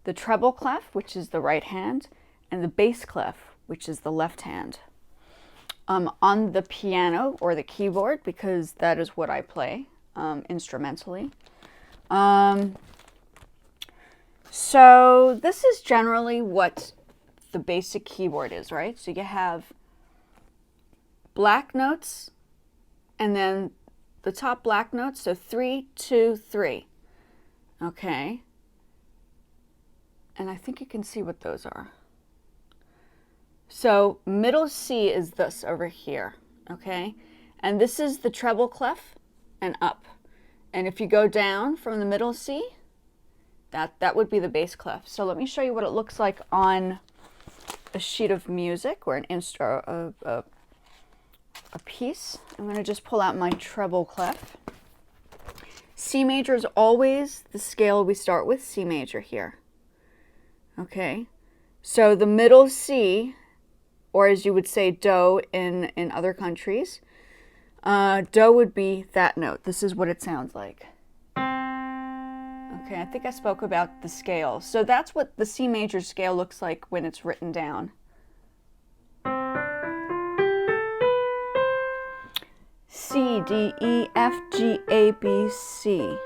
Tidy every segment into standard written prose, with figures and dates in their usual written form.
the treble clef, which is the right hand, and the bass clef, which is the left hand. On the piano or the keyboard, because that is what I play instrumentally. So this is generally what the basic keyboard is, right? So you have black notes and then the top black notes, so 3, 2, 3. Okay. And I think you can see what those are. So middle C is this over here, okay? And this is the treble clef and up. And if you go down from the middle C, that would be the bass clef. So let me show you what it looks like on a sheet of music or a piece. I'm going to just pull out my treble clef. C major is always the scale we start with, C major here. Okay, so the middle C, or as you would say do in other countries, do would be that note. This is what it sounds like. Okay, I think I spoke about the scale. So that's what the C major scale looks like when it's written down. C, D, E, F, G, A, B, C.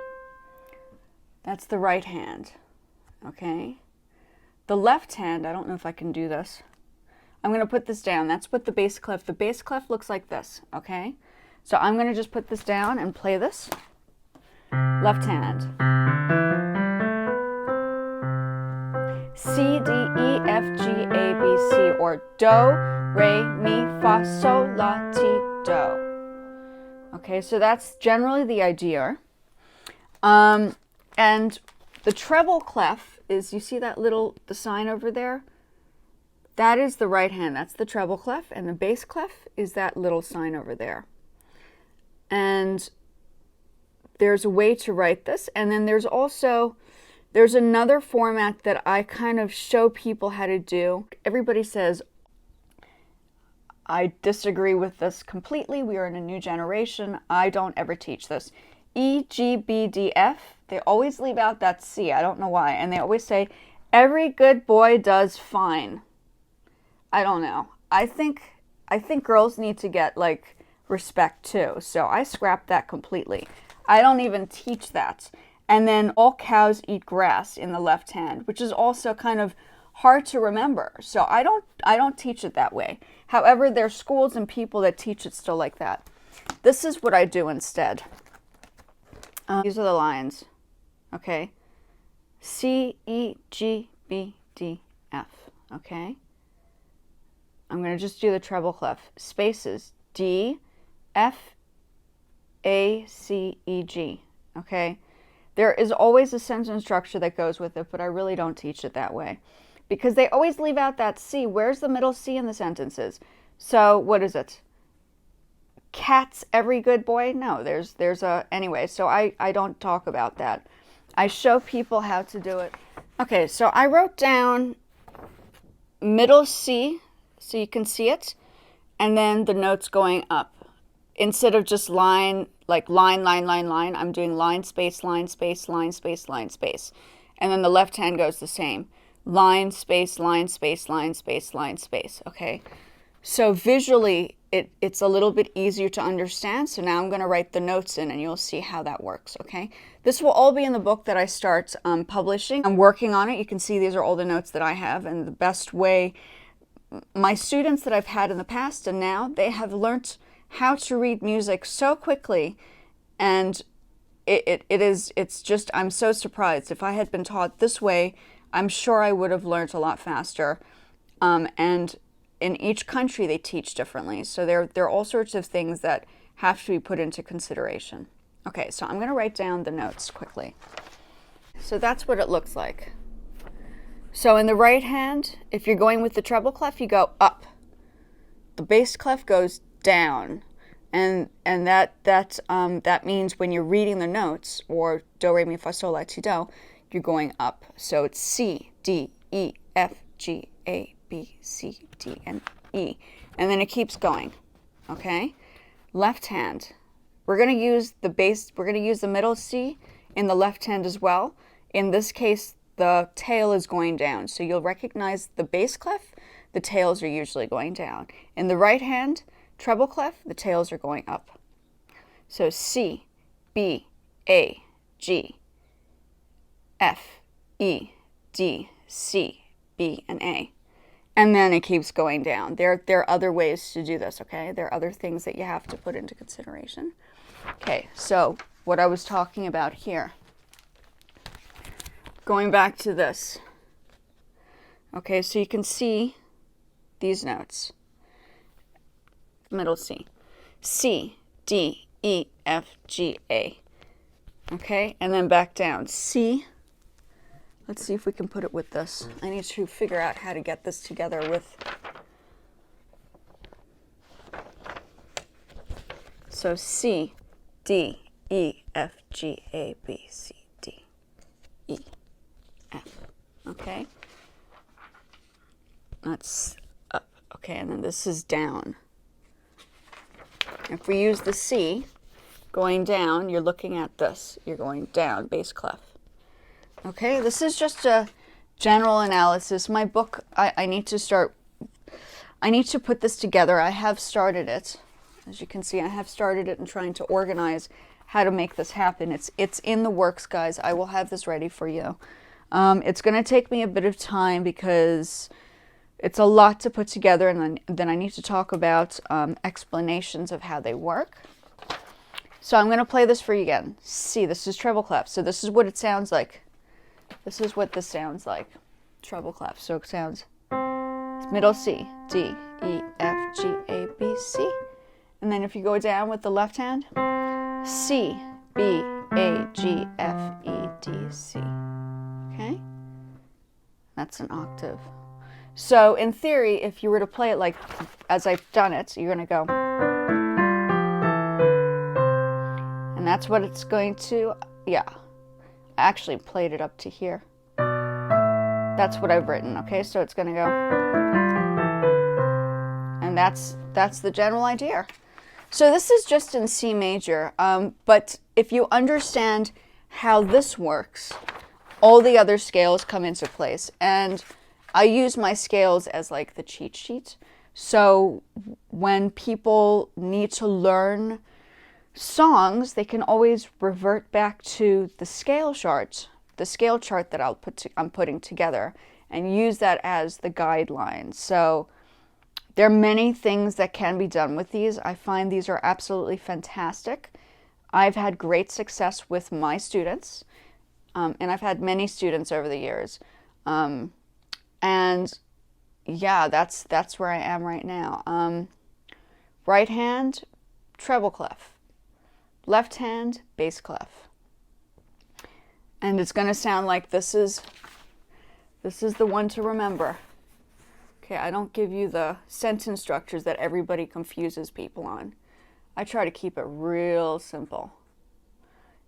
That's the right hand, okay? The left hand, I don't know if I can do this. I'm going to put this down. That's what the bass clef looks like this, okay? So I'm going to just put this down and play this. Left hand. C, D, E, F, G, A, B, C, or do, re, mi, fa, sol, la, ti, do. Okay, so that's generally the idea. And the treble clef is, you see that the sign over there? That is the right hand. That's the treble clef. And the bass clef is that little sign over there. And there's a way to write this. And then there's another format that I kind of show people how to do. Everybody says, I disagree with this completely. We are in a new generation. I don't ever teach this. E, G, B, D, F. They always leave out that C. I don't know why. And they always say, every good boy does fine. I don't know. I think girls need to get like respect too. So I scrapped that completely. I don't even teach that. And then all cows eat grass in the left hand, which is also kind of hard to remember. So I don't teach it that way. However, there's schools and people that teach it still like that. This is what I do instead. These are the lines. Okay. C, E, G, B, D, F. Okay. I'm going to just do the treble clef. Spaces. D, F, A, C, E, G. Okay. There is always a sentence structure that goes with it, but I really don't teach it that way. Because they always leave out that C. Where's the middle C in the sentences? So what is it? Cat's every good boy? No, there's a, anyway, so I don't talk about that. I show people how to do it. Okay, so I wrote down middle C, so you can see it, and then the notes going up. Instead of just line, like line, I'm doing line, space, line, space, line, space, line, space. And then the left hand goes the same. Line, space, line, space, line, space, line, space, okay? So visually, it's a little bit easier to understand. So now I'm going to write the notes in and you'll see how that works, okay? This will all be in the book that I start publishing. I'm working on it. You can see these are all the notes that I have, and the best way, my students that I've had in the past and now, they have learned how to read music so quickly, and it's just, I'm so surprised. If I had been taught this way, I'm sure I would have learned a lot faster. And in each country they teach differently. So there are all sorts of things that have to be put into consideration. Okay, so I'm going to write down the notes quickly. So that's what it looks like. So in the right hand, if you're going with the treble clef, you go up. The bass clef goes down. And that means when you're reading the notes, or do, re, mi, fa, sol, la, ti, do, you're going up. So it's C, D, E, F, G, A, B, C, D, and E. And then it keeps going, okay? Left hand. We're going to use the bass, we're going to use the middle C in the left hand as well. In this case, the tail is going down. So you'll recognize the bass clef, the tails are usually going down. In the right hand treble clef, the tails are going up. So C, B, A, G, F, E, D, C, B, and A. And then it keeps going down. There are other ways to do this, okay? There are other things that you have to put into consideration. Okay, so what I was talking about here. Going back to this. Okay, so you can see these notes. Middle C. C, D, E, F, G, A. Okay, and then back down. C. Let's see if we can put it with this. I need to figure out how to get this together with... So C, D, E, F, G, A, B, C, D, E, F. Okay? That's up. Okay, and then this is down. If we use the C, going down, you're looking at this. You're going down, bass clef. Okay, this is just a general analysis. My book, I need to put this together. I have started it. As you can see, I have started it and trying to organize how to make this happen. It's in the works, guys. I will have this ready for you. It's going to take me a bit of time because it's a lot to put together, and then I need to talk about explanations of how they work. So I'm going to play this for you again. C, this is treble clef. So this is what it sounds like. This is what this sounds like. Treble clef. So it sounds middle C, D, E, F, G, A, B, C. And then if you go down with the left hand, C, B, A, G, F, E, D, C. Okay? That's an octave. So in theory, if you were to play it like as I've done it, you're going to go. And that's what it's going to, yeah. I actually played it up to here. That's what I've written, okay? So it's going to go. And that's the general idea. So this is just in C major, but if you understand how this works, all the other scales come into place. And I use my scales as like the cheat sheet. So when people need to learn songs, they can always revert back to the scale chart that I'm putting together, and use that as the guideline. So there are many things that can be done with these. I find these are absolutely fantastic. I've had great success with my students, and I've had many students over the years. And yeah, that's where I am right now. Right hand, treble clef. Left hand, bass clef. And it's going to sound like this is the one to remember. Okay, I don't give you the sentence structures that everybody confuses people on. I try to keep it real simple.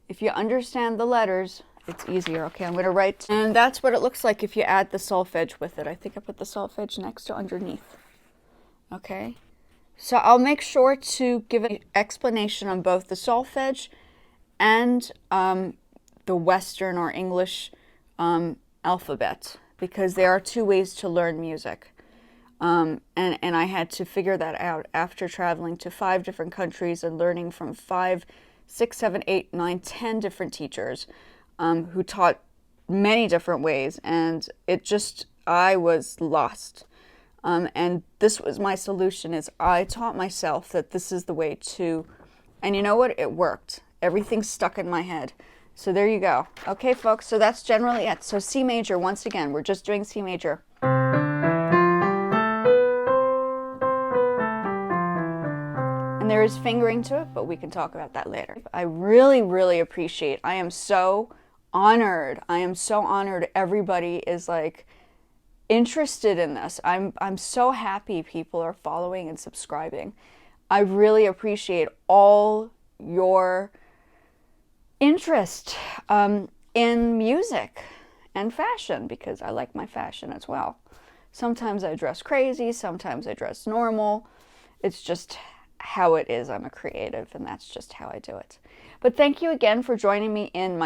If you understand the letters, it's easier. Okay, I'm going to write. And that's what it looks like if you add the solfege with it. I think I put the solfege next to underneath. Okay, so I'll make sure to give an explanation on both the solfege and the Western or English alphabet, because there are two ways to learn music. And I had to figure that out after traveling to 5 different countries and learning from 5, 6, 7, 8, 9, 10 different teachers who taught many different ways. And I was lost. And this was my solution, is I taught myself that this is the way to, and you know what? It worked. Everything stuck in my head. So there you go. Okay, folks, so that's generally it. So C major, once again, we're just doing C major. And there is fingering to it, but we can talk about that later. I really, really appreciate, I am so honored. I am so honored everybody is like interested in this. I'm so happy people are following and subscribing. I really appreciate all your interest in music and fashion, because I like my fashion as well. Sometimes I dress crazy, sometimes I dress normal. It's just how it is. I'm a creative, and that's just how I do it. But thank you again for joining me in my